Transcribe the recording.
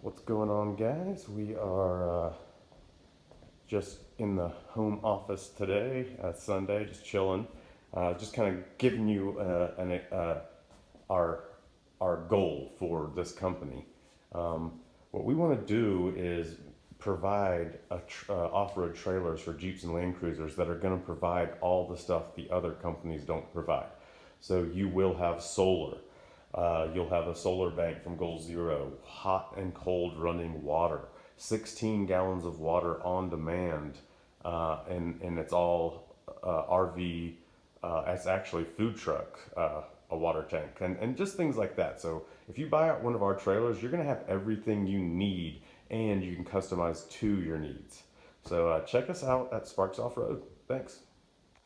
What's going on, guys? We are just in the home office today, Sunday, just chilling. Just kind of giving you our goal for this company. What we want to do is provide off-road trailers for Jeeps and Land Cruisers that are going to provide all the stuff the other companies don't provide. So you will have solar. You'll have a solar bank from Goal Zero, hot and cold running water, 16 gallons of water on demand, and it's all RV. It's actually food truck, a water tank, and just things like that. So if you buy out one of our trailers, you're gonna have everything you need, and you can customize to your needs. So check us out at Sparks Off Road. Thanks.